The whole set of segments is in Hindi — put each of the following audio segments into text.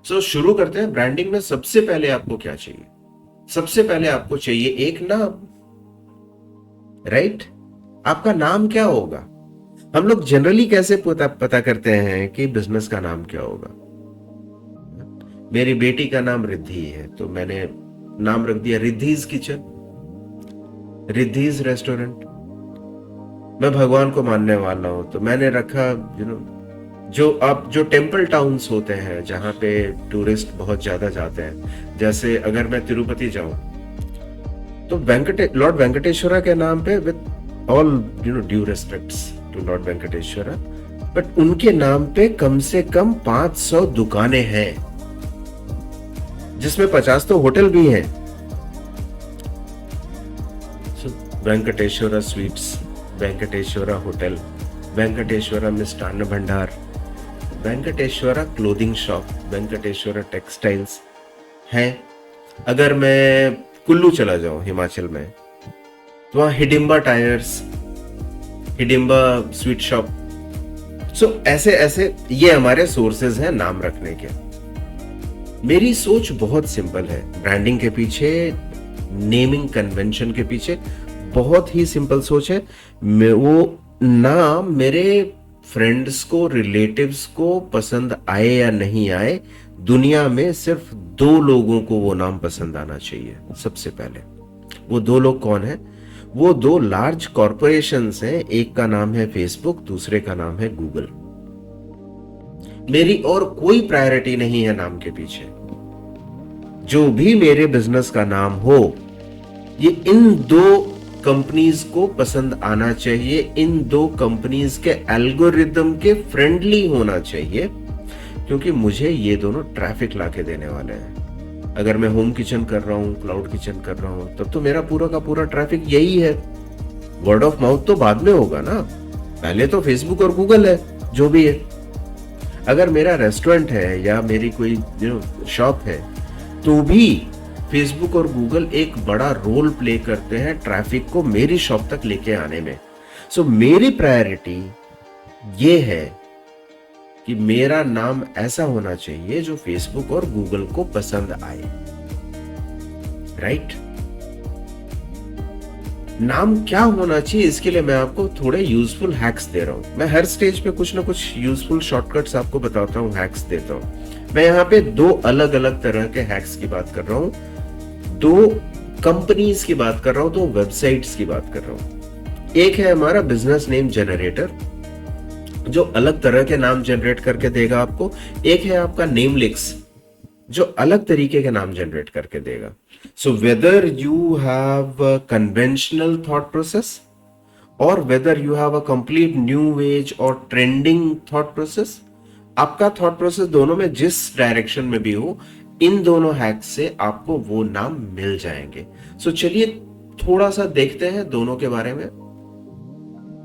सो शुरू करते हैं। ब्रांडिंग में सबसे पहले आपको क्या चाहिए? सबसे पहले आपको चाहिए एक नाम, राइट? आपका नाम क्या होगा? हम लोग जनरली कैसे पता करते हैं कि बिजनेस का नाम क्या होगा? मेरी बेटी का नाम रिद्धि है, तो मैंने नाम रख दिया रिद्धीज किचन, रिद्धीज रेस्टोरेंट। मैं भगवान को मानने वाला हूं, तो मैंने रखा जो टेम्पल टाउन्स होते हैं जहां पे टूरिस्ट बहुत ज्यादा जाते हैं, जैसे अगर मैं तिरुपति जाऊं तो लॉर्ड वेंकटेश्वरा के नाम पे, with all due respects to lord Venkateshwara, but उनके नाम पे कम से कम 500 दुकानें हैं, जिसमें 50 तो होटल भी हैं। वेंकटेश्वरा स्वीट्स, वेंकटेश्वरा होटल, वेंकटेश्वरा मिष्टान्न भंडार, Venkateshwara clothing shop, Venkateshwara textiles हैं। अगर मैं कुल्लू चला जाऊं हिमाचल में, तो वहां Hidimba tyres, Hidimba sweet shop. So ऐसे ऐसे ये हमारे सोर्सेज हैं नाम रखने के। मेरी सोच बहुत सिंपल है ब्रांडिंग के पीछे, नेमिंग कन्वेंशन के पीछे बहुत ही सिंपल सोच है। वो नाम मेरे फ्रेंड्स को, रिलेटिव्स को पसंद आए या नहीं आए, दुनिया में सिर्फ 2 लोगों को वो नाम पसंद आना चाहिए सबसे पहले। वो 2 लोग कौन है? वो 2 लार्ज कॉरपोरेशंस हैं। एक का नाम है फेसबुक, दूसरे का नाम है गूगल। मेरी और कोई प्रायोरिटी नहीं है नाम के पीछे। जो भी मेरे बिजनेस का नाम हो, ये इन 2 कंपनीज को पसंद आना चाहिए, इन 2 कंपनीज के एल्गोरिदम के फ्रेंडली होना चाहिए, क्योंकि मुझे ये दोनों ट्रैफिक लाके देने वाले हैं। अगर मैं होम किचन कर रहा हूं, क्लाउड किचन कर रहा हूं, तब तो मेरा पूरा का पूरा ट्रैफिक यही है। वर्ड ऑफ माउथ तो बाद में होगा ना, पहले तो फेसबुक और गूगल है जो भी है। अगर मेरा रेस्टोरेंट है या मेरी कोई शॉप है, तो भी फेसबुक और गूगल एक बड़ा रोल प्ले करते हैं ट्रैफिक को मेरी शॉप तक लेके आने में। सो मेरी प्रायोरिटी ये है कि मेरा नाम ऐसा होना चाहिए जो फेसबुक और गूगल को पसंद आए, राइट? नाम क्या होना चाहिए, इसके लिए मैं आपको थोड़े यूजफुल हैक्स दे रहा हूं। मैं हर स्टेज पे कुछ ना कुछ यूजफुल शॉर्टकट्स आपको बताता हूं, हैक्स देता हूं। मैं यहाँ पे 2 अलग अलग तरह के हैक्स की बात कर रहा हूं, 2 कंपनीज की बात कर रहा हूं, 2 वेबसाइट्स की बात कर रहा हूं। एक है हमारा बिजनेस नेम जनरेटर, जो अलग तरह के नाम जनरेट करके देगा आपको। एक है आपका नेमलिक्स, जो अलग तरीके के नाम जनरेट करके देगा। So whether you have a conventional thought process और whether you have a complete new age और ट्रेंडिंग थॉट प्रोसेस, आपका थॉट प्रोसेस दोनों में जिस डायरेक्शन में भी हो, इन दोनों हैक्स से आपको वो नाम मिल जाएंगे। सो चलिए थोड़ा सा देखते हैं दोनों के बारे में।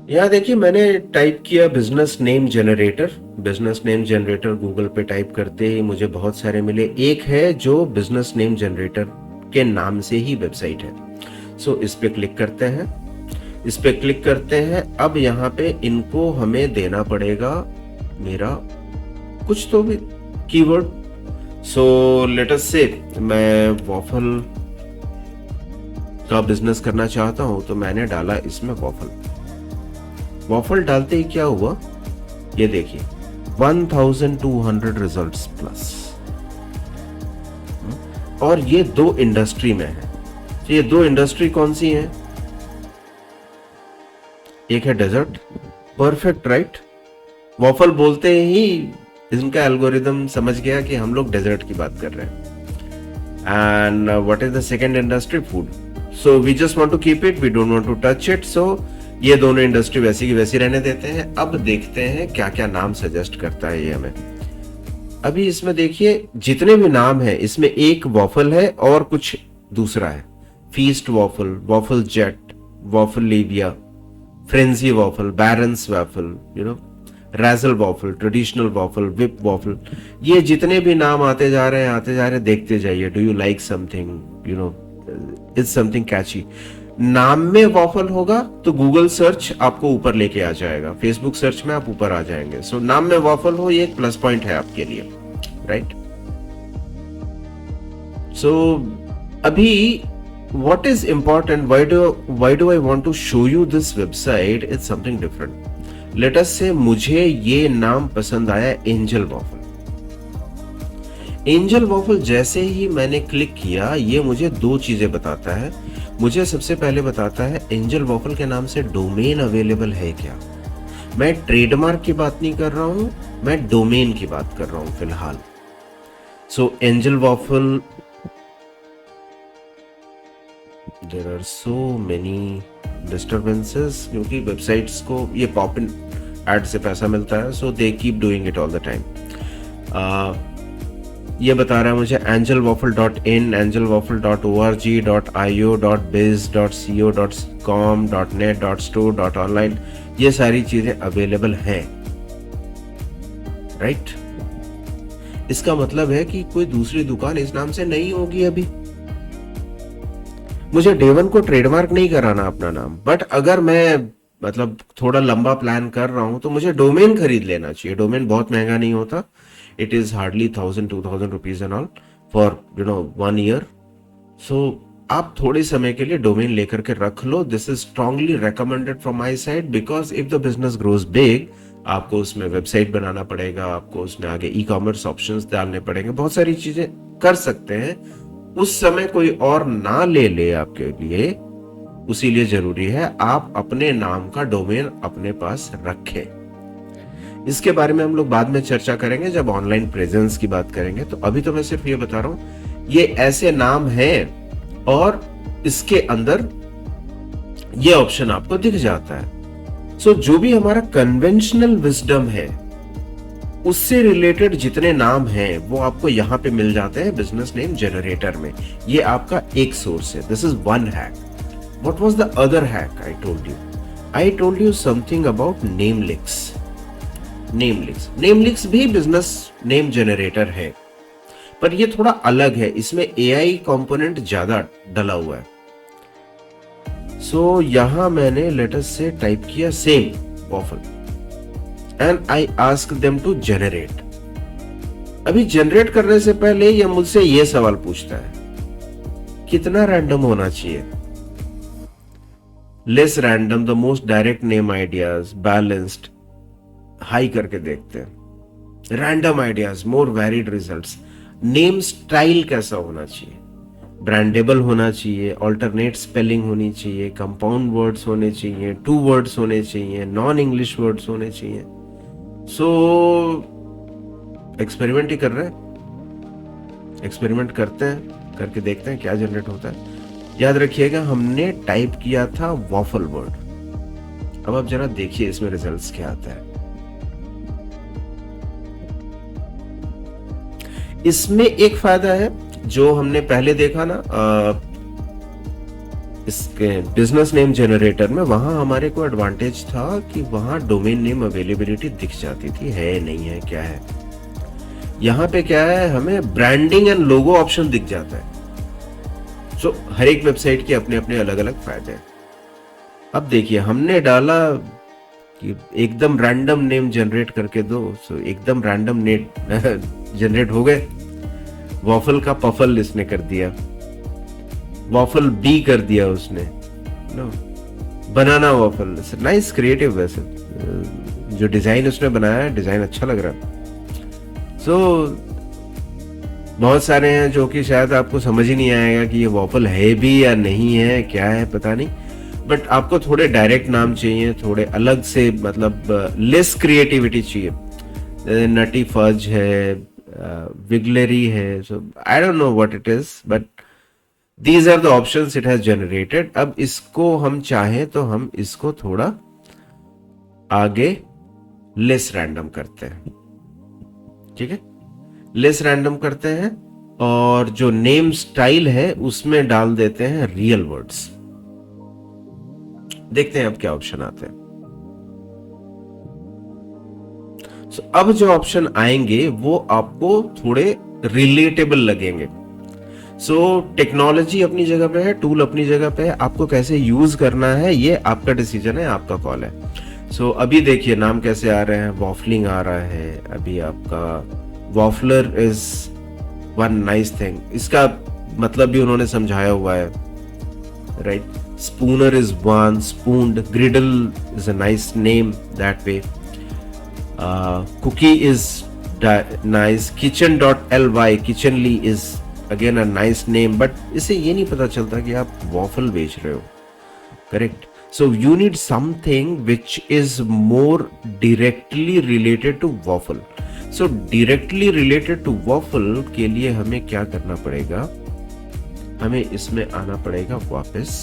यहां देखिए, मैंने टाइप किया business name generator. Business name generator Google पे टाइप करते ही मुझे बहुत सारे मिले। एक है जो बिजनेस नेम जनरेटर के नाम से ही वेबसाइट है। सो इस पे क्लिक करते हैं, इस पे क्लिक करते हैं। अब यहाँ पे इनको हमें देना पड़ेगा मेरा कुछ तो भी कीवर्ड। सो लेट अस से मैं वॉफल का बिजनेस करना चाहता हूं, तो मैंने डाला इसमें वॉफल। वॉफल डालते ही क्या हुआ, ये देखिए 1200 रिजल्ट्स प्लस। और ये 2 इंडस्ट्री में है। ये 2 इंडस्ट्री कौन सी हैं? एक है डेजर्ट, परफेक्ट, राइट? वॉफल बोलते ही इनका एल्गोरिदम समझ गया कि हम लोग डेजर्ट की बात कर रहे हैं। And what is the second industry? Food. So we just want to keep it, we don't want to touch it. So ये दोनों इंडस्ट्री वैसी की वैसी रहने देते हैं। अब देखते हैं क्या क्या नाम सजेस्ट करता है ये हमें। अभी इसमें देखिए जितने भी नाम है, इसमें एक वॉफल है और कुछ दूसरा है। Feast waffle, waffle jet, waffle Livia, frenzy waffle, barons waffle, razzle waffle, traditional waffle, whip waffle. ये जितने भी नाम आते जा रहे हैं, देखते जाइए। Do you like something, it's something catchy. नाम में वॉफल होगा तो गूगल सर्च आपको ऊपर लेके आ जाएगा, फेसबुक सर्च में आप ऊपर आ जाएंगे। सो नाम में वॉफल हो, ये एक प्लस पॉइंट है आपके लिए, राइट? सो अभी what is important, why do I want to show you this website, it's something different. Let us say मुझे ये नाम पसंद आया, एंजल वॉफल। एंजल वॉफल जैसे ही मैंने क्लिक किया, ये मुझे दो चीजें बताता है। मुझे सबसे पहले बताता है एंजल वॉफल के नाम से डोमेन अवेलेबल है क्या। मैं ट्रेडमार्क की बात नहीं कर रहा हूं, मैं डोमेन की बात कर रहा हूं फिलहाल। So angel waffle, there are so many disturbances, क्योंकि वेबसाइट्स को ये पॉप इन एड से पैसा मिलता है, so they keep doing it all the time. ये बता रहा है मुझे angelwaffle.in, angelwaffle.org.io.biz.co.com, .net, .store, .online, ये सारी चीजें अवेलेबल हैं, राइट? इसका मतलब है कि कोई दूसरी दुकान इस नाम से नहीं होगी अभी। मुझे डे वन को ट्रेडमार्क नहीं कराना अपना नाम, बट अगर मैं मतलब थोड़ा लंबा प्लान कर रहा हूं तो मुझे डोमेन खरीद लेना चाहिए। डोमेन बहुत महंगा नहीं होता, it is hardly 1000-2000 rupees and all for 1 year. So आप थोड़े समय के लिए डोमेन लेकर के रख लो। This is strongly recommended from my side because if the business grows big, आपको उसमें वेबसाइट बनाना पड़ेगा, आपको उसमें आगे ई कॉमर्स ऑप्शंस डालने पड़ेंगे, बहुत सारी चीजें कर सकते हैं। उस समय कोई और ना ले आपके लिए, उसीलिए जरूरी है आप अपने नाम का डोमेन अपने पास रखें। इसके बारे में हम लोग बाद में चर्चा करेंगे जब ऑनलाइन प्रेजेंस की बात करेंगे। तो अभी तो मैं सिर्फ ये बता रहा हूं, ये ऐसे नाम हैं और इसके अंदर ये ऑप्शन आपको दिख जाता है। सो जो भी हमारा कन्वेंशनल विजडम है, उससे रिलेटेड जितने नाम हैं वो आपको यहां पे मिल जाते हैं बिजनेस नेम जनरेटर में। ये आपका एक सोर्स है। This is one hack. What was the other hack I told you something about Namelix. Namelix भी बिजनेस नेम जनरेटर है, पर ये थोड़ा अलग है। इसमें एआई कंपोनेंट ज्यादा डला हुआ है। सो यहां मैंने लेट अस से टाइप किया same waffle and I ask them to generate. अभी जनरेट करने से पहले ये मुझसे ये सवाल पूछता है, कितना रैंडम होना चाहिए? Less random, the most direct name ideas, balanced, high करके देखते हैं। रैंडम आइडियाज, मोर वैरिड रिजल्ट्स। नेम स्टाइल कैसा होना चाहिए? ब्रांडेबल होना चाहिए, ऑल्टरनेट स्पेलिंग होनी चाहिए, कंपाउंड वर्ड्स होने चाहिए, टू वर्ड्स होने चाहिए, नॉन इंग्लिश वर्ड्स होने चाहिए। सो एक्सपेरिमेंट ही कर रहे हैं, एक्सपेरिमेंट करते हैं, करके देखते हैं क्या जनरेट होता है। याद रखिएगा हमने टाइप किया था वॉफल वर्ड। अब आप जरा देखिए इसमें रिजल्ट्स क्या आता है। इसमें एक फायदा है जो हमने पहले देखा ना इसके बिजनेस नेम जनरेटर में, वहां हमारे को एडवांटेज था कि वहां डोमेन नेम अवेलेबिलिटी दिख जाती थी, है नहीं है क्या है। यहां पे क्या है, हमें ब्रांडिंग एंड लोगो ऑप्शन दिख जाता है। सो हर एक वेबसाइट के अपने अपने अलग अलग फायदे हैं। अब देखिए हमने डाला कि एकदम रैंडम नेम जनरेट करके दो, सो एकदम रैंडम नेम जनरेट हो गए। वॉफल का पफल इसने कर दिया, वॉफल बी कर दिया उसने, नो बनाना वॉफल। नाइस क्रिएटिव, वैसे जो डिजाइन उसने बनाया है, डिजाइन अच्छा लग रहा है। सो बहुत सारे हैं जो कि शायद आपको समझ ही नहीं आएगा कि ये वॉफल है भी या नहीं है, क्या है पता नहीं। बट आपको थोड़े डायरेक्ट नाम चाहिए, थोड़े अलग से, मतलब लेस क्रिएटिविटी चाहिए। नटी फज है, विगलरी है, so I don't know what it is, but these are the options it has generated. अब इसको हम चाहें तो हम इसको थोड़ा आगे लेस रैंडम करते हैं, ठीक है, लेस रैंडम करते हैं और जो नेम स्टाइल है उसमें डाल देते हैं रियल वर्ड्स। देखते हैं अब क्या ऑप्शन आते हैं। अब जो ऑप्शन आएंगे वो आपको थोड़े रिलेटेबल लगेंगे। टेक्नोलॉजी अपनी जगह पे है, टूल अपनी जगह पे है, आपको कैसे यूज करना है ये आपका डिसीजन है, आपका कॉल है। अभी देखिए नाम कैसे आ रहे हैं, वॉफलिंग आ रहा है अभी आपका, वॉफलर इज वन नाइस थिंग। इसका मतलब भी उन्होंने समझाया हुआ है, right? Spooner is one, spooned, ग्रिडल is a nice name that way, cookie is nice, kitchen.ly, kitchenly is again a nice name, but इससे ये नहीं पता चलता कि आप waffle बेच रहे हो, correct? So you need something which is more directly related to waffle. So directly related to waffle के लिए हमें क्या करना पड़ेगा? हमें इसमें आना पड़ेगा वापस,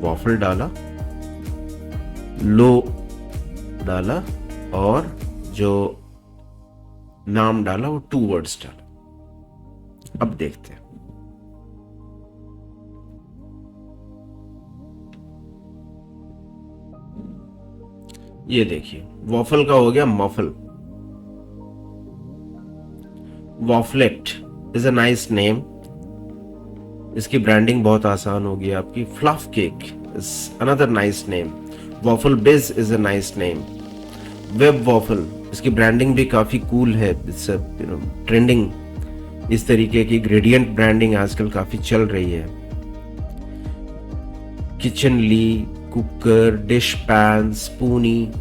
waffle डाला, लो डाला, और जो नाम डाला वो 2 वर्ड्स डाला। अब देखते हैं। ये देखिए, वॉफल का हो गया muffle, wafflet is a nice name, इसकी ब्रांडिंग बहुत आसान होगी आपकी। Fluff cake is another nice name, waffle biz is a nice name, web waffle, इसकी ब्रांडिंग भी काफी कूल है, इट्स ट्रेंडिंग, इस तरीके की ग्रेडियंट ब्रांडिंग आजकल काफी चल रही है। किचनली, कुकर, डिश पैन, स्पूनी।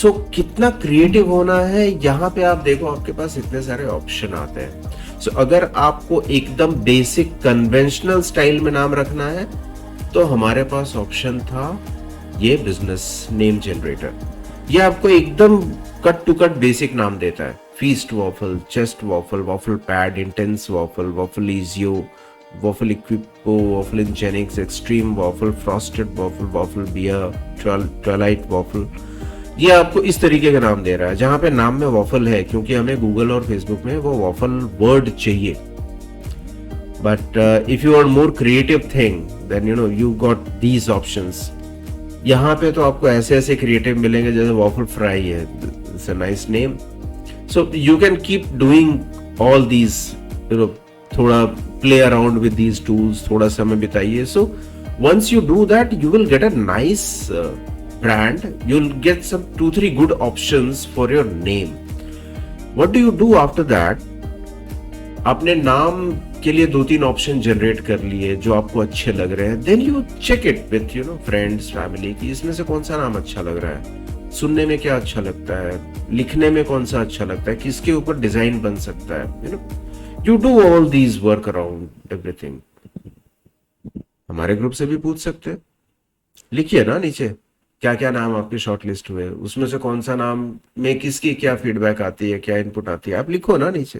सो कितना क्रिएटिव होना है, यहाँ पे आप देखो आपके पास इतने सारे ऑप्शन आते हैं। सो अगर आपको एकदम बेसिक कन्वेंशनल स्टाइल में नाम रखना है तो हमारे पास ऑप्शन था ये बिजनेस नेम जनरेटर। ये आपको एकदम कट टू कट बेसिक नाम देता है, feast waffle, chest waffle, waffle pad, intense waffle, waffle Ezio, waffle Equipo, waffle Ingenix, extreme waffle, frosted waffle, waffle bear, twilight waffle. ये आपको इस तरीके का नाम दे रहा है जहां पे नाम में वॉफल है, क्योंकि हमें गूगल और फेसबुक में वो वॉफल वर्ड चाहिए। But if you want more creative thing then you got these options. यहाँ पे तो आपको ऐसे ऐसे क्रिएटिव मिलेंगे जैसे वॉफल फ्राई है, it's a nice name. So you can keep doing all these, थोड़ा play around with these tools, थोड़ा समय बिताइए। So once you do that you will get a nice brand, you'll get some 2-3 good options for your name. What do you do after that? आपने नाम के लिए 2-3 ऑप्शन जनरेट कर लिए जो आपको अच्छे लग रहे हैं, then you check it with friends, family की इसमें से कौन सा नाम अच्छा लग रहा है, सुनने में क्या अच्छा लगता है, लिखने में कौन सा अच्छा लगता है, किसके ऊपर डिजाइन बन सकता है, you do all these work around everything. हमारे ग्रुप से भी पूछ सकते हैं, लिखिए ना नीचे क्या क्या नाम आपके शॉर्ट लिस्ट हुए, उसमें से कौन सा नाम में किसकी क्या फीडबैक आती है, क्या इनपुट आती है, आप लिखो ना नीचे।